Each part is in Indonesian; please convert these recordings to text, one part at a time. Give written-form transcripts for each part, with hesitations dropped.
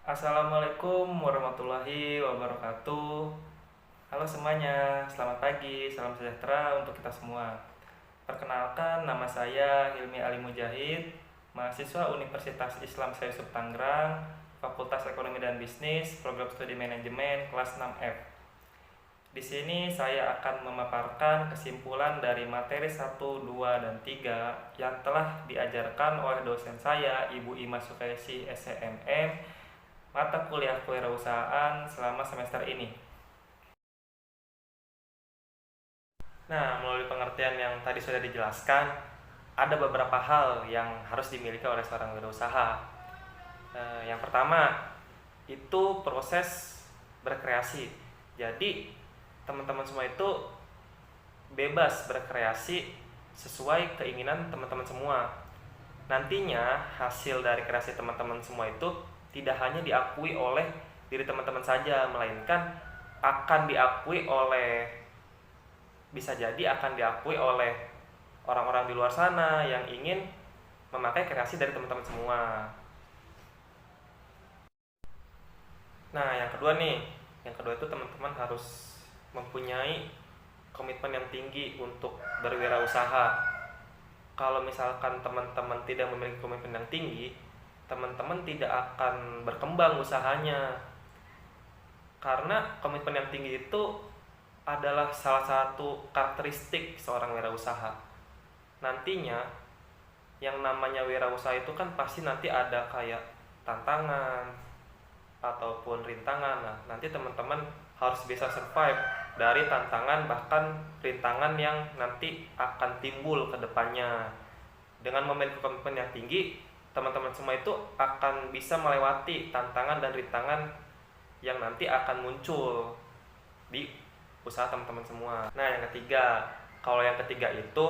Assalamualaikum warahmatullahi wabarakatuh. Halo semuanya, selamat pagi, salam sejahtera untuk kita semua. Perkenalkan, nama saya Hilmi Ali Mujahid, mahasiswa Universitas Islam Syaiqub Tangerang, Fakultas Ekonomi dan Bisnis, Program Studi Manajemen kelas 6F. Di sini saya akan memaparkan kesimpulan dari materi 1, 2, dan 3 yang telah diajarkan oleh dosen saya, Ibu Ima Sukaisi, SCMM, mata kuliah kewirausahaan selama semester ini. Nah, melalui pengertian yang tadi sudah dijelaskan, ada beberapa hal yang harus dimiliki oleh seorang wirausaha. Yang pertama, itu proses berkreasi. Jadi, teman-teman semua itu bebas berkreasi sesuai keinginan teman-teman semua. Nantinya, hasil dari kreasi teman-teman semua itu tidak hanya diakui oleh diri teman-teman saja, melainkan akan diakui oleh, bisa jadi akan diakui oleh orang-orang di luar sana yang ingin memakai kreasi dari teman-teman semua. Nah, yang kedua itu teman-teman harus mempunyai komitmen yang tinggi untuk berwirausaha. Kalau misalkan teman-teman tidak memiliki komitmen yang tinggi, teman-teman tidak akan berkembang usahanya. Karena komitmen yang tinggi itu adalah salah satu karakteristik seorang wirausaha. Nantinya yang namanya wirausaha itu kan pasti nanti ada kayak tantangan ataupun rintangan. Nah, nanti teman-teman harus bisa survive dari tantangan bahkan rintangan yang nanti akan timbul ke depannya. Dengan memiliki komitmen yang tinggi, teman-teman semua itu akan bisa melewati tantangan dan rintangan yang nanti akan muncul di usaha teman-teman semua. Nah, kalau yang ketiga itu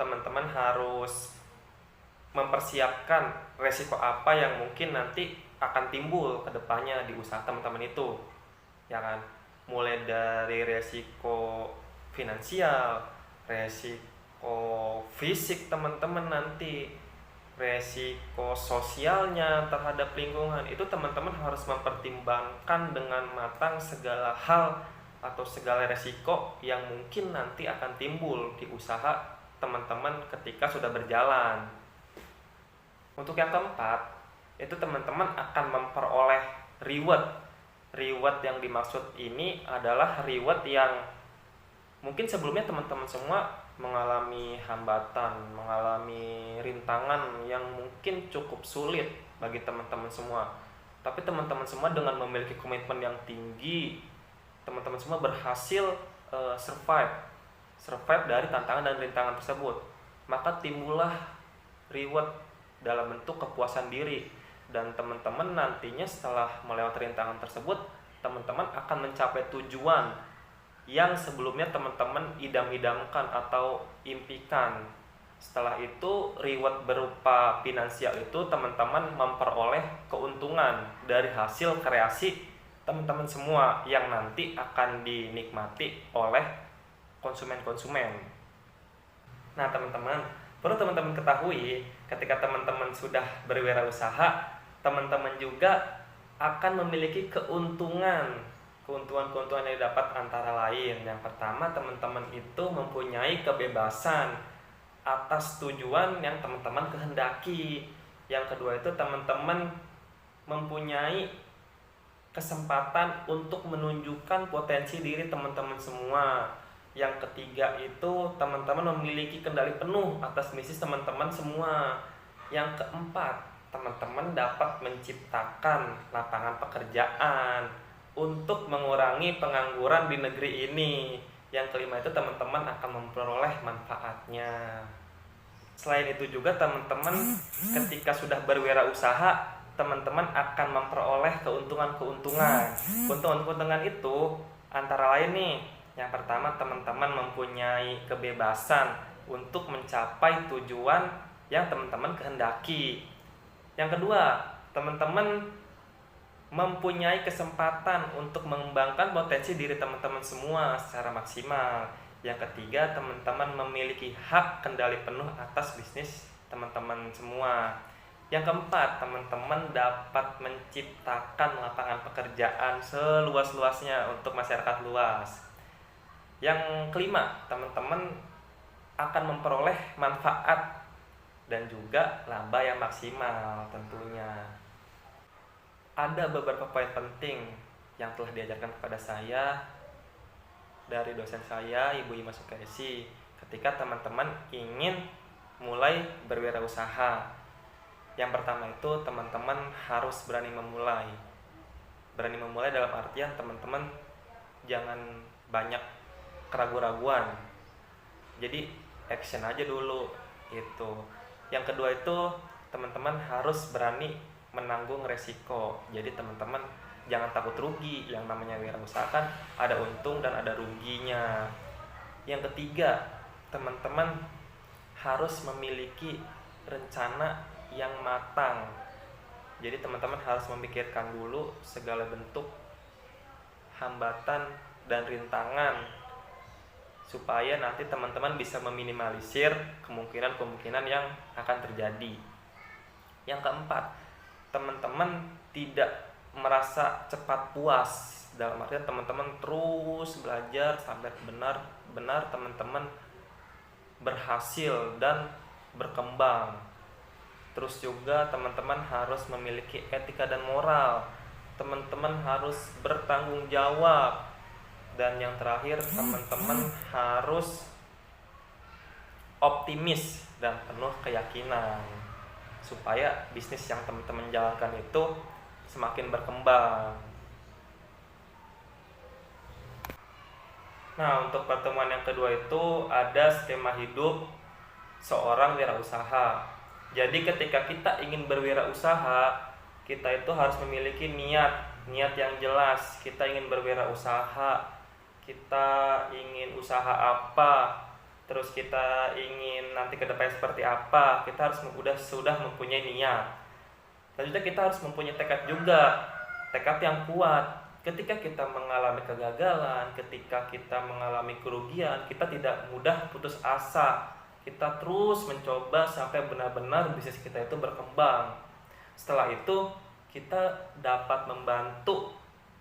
teman-teman harus mempersiapkan resiko apa yang mungkin nanti akan timbul ke depannya di usaha teman-teman itu. Ya kan? Mulai dari resiko finansial, resiko fisik teman-teman nanti, resiko sosialnya terhadap lingkungan, itu teman-teman harus mempertimbangkan dengan matang segala hal atau segala resiko yang mungkin nanti akan timbul di usaha teman-teman ketika sudah berjalan. Untuk yang keempat, itu teman-teman akan memperoleh reward. Reward yang dimaksud ini adalah reward yang mungkin sebelumnya teman-teman semua mengalami hambatan, mengalami rintangan yang mungkin cukup sulit bagi teman-teman semua. Tapi teman-teman semua dengan memiliki komitmen yang tinggi, teman-teman semua berhasil survive dari tantangan dan rintangan tersebut. Maka timbullah reward dalam bentuk kepuasan diri, dan teman-teman nantinya setelah melewati rintangan tersebut, teman-teman akan mencapai tujuan yang sebelumnya teman-teman idam-idamkan atau impikan. Setelah itu, reward berupa finansial itu teman-teman memperoleh keuntungan dari hasil kreasi teman-teman semua yang nanti akan dinikmati oleh konsumen-konsumen. Nah, teman-teman, perlu teman-teman ketahui, ketika teman-teman sudah berwirausaha, teman-teman juga akan memiliki keuntungan yang didapat antara lain. Yang pertama, teman-teman itu mempunyai kebebasan atas tujuan yang teman-teman kehendaki. Yang kedua itu teman-teman mempunyai kesempatan untuk menunjukkan potensi diri teman-teman semua. Yang ketiga itu teman-teman memiliki kendali penuh atas bisnis teman-teman semua. Yang keempat, teman-teman dapat menciptakan lapangan pekerjaan untuk mengurangi pengangguran di negeri ini. Yang kelima itu teman-teman akan memperoleh manfaatnya. Selain itu juga teman-teman ketika sudah berwirausaha, teman-teman akan memperoleh keuntungan-keuntungan. Keuntungan-keuntungan itu antara lain nih, yang pertama teman-teman mempunyai kebebasan untuk mencapai tujuan yang teman-teman kehendaki. Yang kedua, teman-teman mempunyai kesempatan untuk mengembangkan potensi diri teman-teman semua secara maksimal. Yang ketiga, teman-teman memiliki hak kendali penuh atas bisnis teman-teman semua. Yang keempat, teman-teman dapat menciptakan lapangan pekerjaan seluas-luasnya untuk masyarakat luas. Yang kelima, teman-teman akan memperoleh manfaat dan juga laba yang maksimal tentunya. Ada beberapa poin penting yang telah diajarkan kepada saya dari dosen saya, Ibu Ima Sukaisi, ketika teman-teman ingin mulai berwirausaha. Yang pertama itu teman-teman harus berani memulai. Berani memulai dalam artian teman-teman jangan banyak keraguan-raguan. Jadi action aja dulu itu. Yang kedua itu teman-teman harus berani menanggung resiko. Jadi teman-teman jangan takut rugi. Yang namanya wirausaha kan ada untung dan ada ruginya. Yang ketiga, teman-teman harus memiliki rencana yang matang. Jadi teman-teman harus memikirkan dulu segala bentuk hambatan dan rintangan supaya nanti teman-teman bisa meminimalisir kemungkinan-kemungkinan yang akan terjadi. Yang keempat, teman-teman tidak merasa cepat puas. Dalam artian teman-teman terus belajar sampai benar-benar teman-teman berhasil dan berkembang. Terus juga teman-teman harus memiliki etika dan moral. Teman-teman harus bertanggung jawab. Dan yang terakhir, teman-teman harus optimis dan penuh keyakinan supaya bisnis yang teman-teman jalankan itu semakin berkembang. Nah, untuk pertemuan yang kedua itu ada skema hidup seorang wirausaha. Jadi ketika kita ingin berwirausaha, kita itu harus memiliki niat yang jelas. Kita ingin berwirausaha, kita ingin usaha apa, terus kita ingin nanti ke depan seperti apa. Kita harus sudah mempunyai niat. Selanjutnya kita harus mempunyai tekad juga, tekad yang kuat. Ketika kita mengalami kegagalan, ketika kita mengalami kerugian, kita tidak mudah putus asa. Kita terus mencoba sampai benar-benar bisnis kita itu berkembang. Setelah itu kita dapat membantu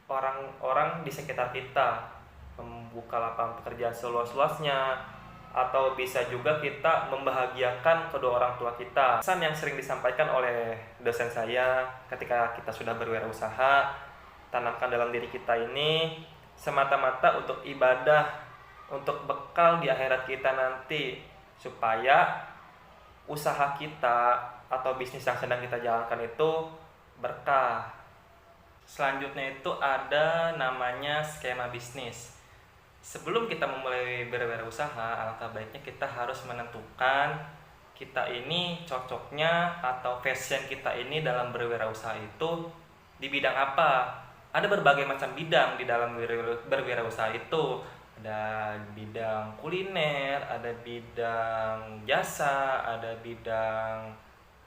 orang-orang di sekitar kita, membuka lapangan pekerjaan seluas-luasnya, atau bisa juga kita membahagiakan kedua orang tua kita. Pesan yang sering disampaikan oleh dosen saya ketika kita sudah berwirausaha, tanamkan dalam diri kita ini semata-mata untuk ibadah, untuk bekal di akhirat kita nanti, supaya usaha kita atau bisnis yang sedang kita jalankan itu berkah. Selanjutnya itu ada namanya skema bisnis. Sebelum kita memulai berwirausaha, alangkah baiknya kita harus menentukan kita ini cocoknya atau passion kita ini dalam berwirausaha itu di bidang apa. Ada berbagai macam bidang di dalam berwirausaha itu. Ada bidang kuliner, ada bidang jasa, ada bidang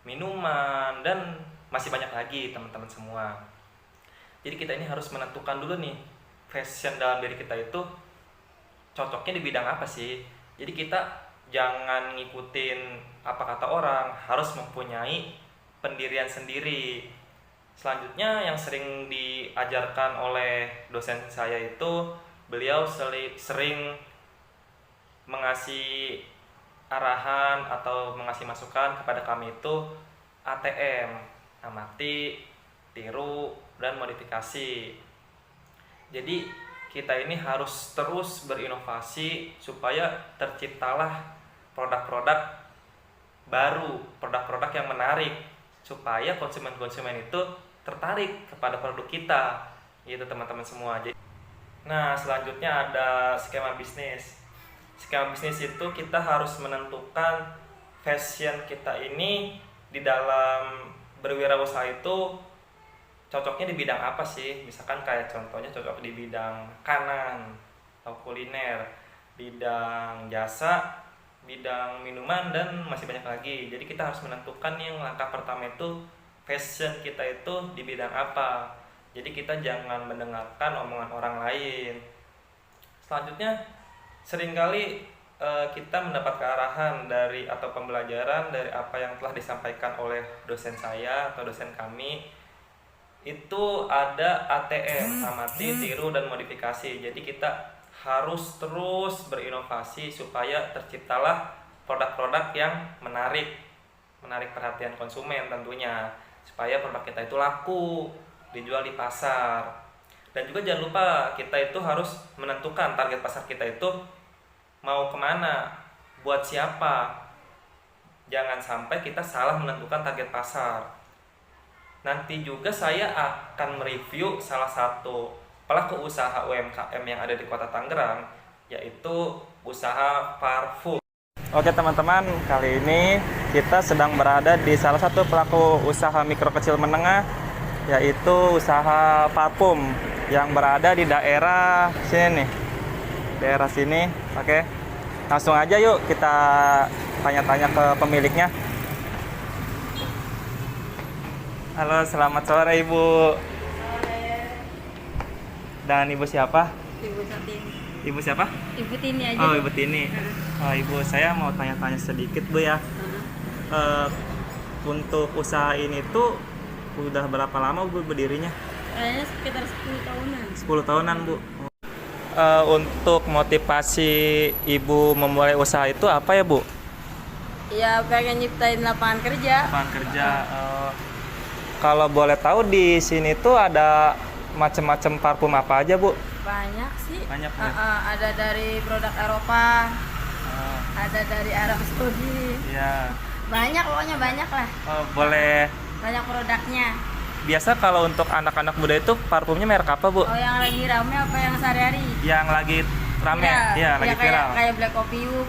minuman, dan masih banyak lagi teman-teman semua. Jadi kita ini harus menentukan dulu nih passion dalam diri kita itu cocoknya di bidang apa sih. Jadi kita jangan ngikutin apa kata orang, harus mempunyai pendirian sendiri. Selanjutnya yang sering diajarkan oleh dosen saya itu, beliau sering mengasih arahan atau mengasih masukan kepada kami itu ATM, amati, tiru, dan modifikasi. Jadi kita ini harus terus berinovasi supaya terciptalah produk-produk baru, produk-produk yang menarik, supaya konsumen-konsumen itu tertarik kepada produk kita, gitu teman-teman semua. Nah, selanjutnya ada skema bisnis. Skema bisnis itu kita harus menentukan passion kita ini di dalam berwirausaha itu cocoknya di bidang apa sih. Misalkan kayak contohnya cocok di bidang makanan atau kuliner, bidang jasa, bidang minuman, dan masih banyak lagi. Jadi kita harus menentukan yang langkah pertama itu passion kita itu di bidang apa. Jadi kita jangan mendengarkan omongan orang lain. Selanjutnya seringkali kita mendapat kearahan dari atau pembelajaran dari apa yang telah disampaikan oleh dosen saya atau dosen kami, itu ada ATM, amati, tiru, dan modifikasi. Jadi kita harus terus berinovasi supaya terciptalah produk-produk yang menarik perhatian konsumen tentunya, supaya produk kita itu laku dijual di pasar. Dan juga jangan lupa kita itu harus menentukan target pasar kita itu mau kemana, buat siapa. Jangan sampai kita salah menentukan target pasar. Nanti juga saya akan mereview salah satu pelaku usaha UMKM yang ada di Kota Tangerang, yaitu usaha parfum. Oke teman-teman, kali ini kita sedang berada di salah satu pelaku usaha mikro kecil menengah, yaitu usaha parfum yang berada di daerah sini nih. Daerah sini. Oke. Langsung aja yuk kita tanya-tanya ke pemiliknya. Halo, selamat sore Ibu. Sore. Dan Ibu siapa? Ibu Satini. Ibu siapa? Ibu Tini aja. Oh, Ibu Tini. Oh, Ibu, saya mau tanya-tanya sedikit, Bu ya. Untuk usaha ini tuh udah berapa lama Bu berdirinya? Kayaknya sekitar 10 tahunan. 10 tahunan, Bu. Untuk motivasi Ibu memulai usaha itu apa ya, Bu? Ya pengen nyiptain lapangan kerja. Lapangan kerja. Kalau boleh tahu di sini tuh ada macam-macam parfum apa aja, Bu? Banyak sih. Banyak, Bu. Ada dari produk Eropa, ada dari Arab Saudi. Iya. Banyak, pokoknya banyak lah. Oh, boleh. Banyak produknya. Biasa kalau untuk anak-anak muda itu parfumnya merek apa, Bu? Oh, yang lagi rame apa yang sehari-hari? Yang lagi rame, Iya, lagi viral. Kayak Black Opium.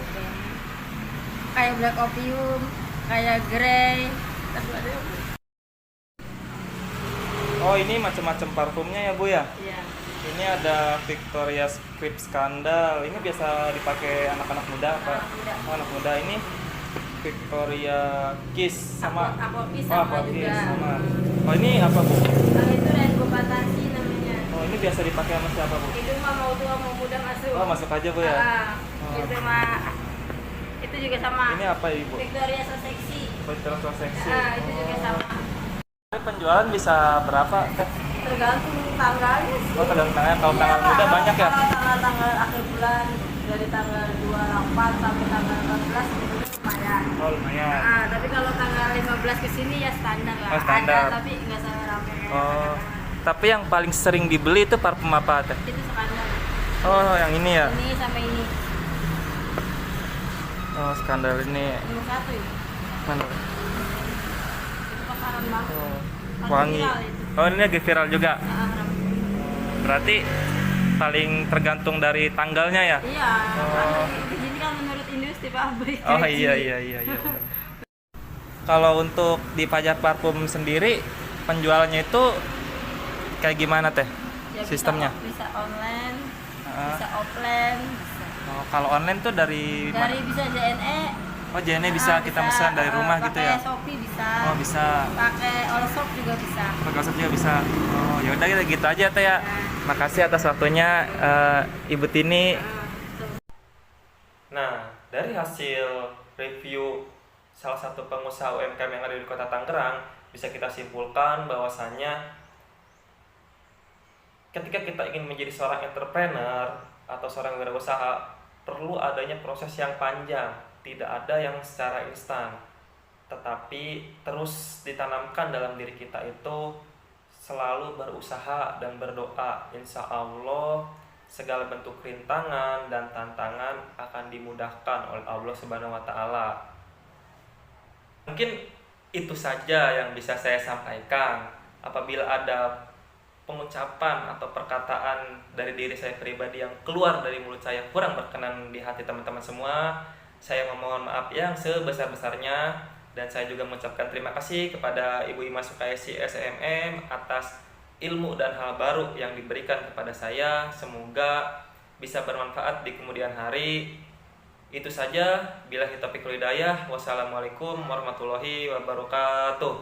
Kayak Black Opium, kayak Grey. Terus ada apa? Oh, ini macam-macam parfumnya ya, Bu ya? Iya. Ini ada Victoria's Secret Scandal. Ini biasa dipakai anak-anak muda apa? Anak muda. Oh, anak muda. Ini Victoria Kiss sama Aqua Oh, Aqua juga. Kiss sama. Oh, ini apa, Bu? Itu Rainbow Fantasy namanya. Oh, ini biasa dipakai sama siapa, Bu? Itu mah mau tua mau muda masuk. Oh, masuk aja, Bu ya. Oh. Itu mah itu juga sama. Ini apa, Ibu? Victoria So Sexy. Victoria's So Sexy. Itu juga sama. Ini penjualan bisa berapa, Teh? Tergantung tanggalnya sih. Oh, tergantung tanggal. Kalau Iya, tanggal muda banyak ya? Kalau tanggal akhir bulan dari tanggal 28 sampai tanggal 14 itu lumayan. Oh, lumayan. Tapi kalau tanggal 15 ke sini ya standar lah. Oh, standar. Ada tapi nggak sampai rame. Oh. Tapi yang paling sering dibeli itu parfum apa, Teh? Itu skandal. Oh, yang ini ya? Ini sama ini. Oh, skandal ini. Nomor 1 ya. Mana? Itu pasaran banget. Oh, Paling wangi. viral itu. Oh, ini lagi viral juga. Rame. Berarti paling tergantung dari tanggalnya ya? Iya, Oh. ini kan menurut industri pabrik. Oh, iya. Benar. Kalau untuk di Fajar Parfum sendiri penjualannya itu kayak gimana, Teh? Ya, Sistemnya? Bisa online, Ah. bisa offline, bisa. Oh, kalau online tuh dari Dari mana? bisa JNE. Oh, JNE bisa kita pesan dari rumah gitu ya? Pakai Shopee bisa. Oh, bisa. Pakai all shop juga bisa. Pakai WhatsApp juga bisa. Oh, ya udah gitu aja, Teh ya. Makasih atas waktunya, Ibu Tini. Nah, dari hasil review salah satu pengusaha UMKM yang ada di Kota Tangerang, bisa kita simpulkan bahwasannya ketika kita ingin menjadi seorang entrepreneur atau seorang wirausaha, perlu adanya proses yang panjang, tidak ada yang secara instan, tetapi terus ditanamkan dalam diri kita itu selalu berusaha dan berdoa. Insya Allah segala bentuk rintangan dan tantangan akan dimudahkan oleh Allah Subhanahu wa Ta'ala. Mungkin itu saja yang bisa saya sampaikan. Apabila ada pengucapan atau perkataan dari diri saya pribadi yang keluar dari mulut saya kurang berkenan di hati teman-teman semua, saya memohon maaf yang sebesar-besarnya. Dan saya juga mengucapkan terima kasih kepada Ibu Ima Sukaisi SMM atas ilmu dan hal baru yang diberikan kepada saya. Semoga bisa bermanfaat di kemudian hari. Itu saja. Billahi taufiq wal hidayah. Wassalamualaikum warahmatullahi wabarakatuh.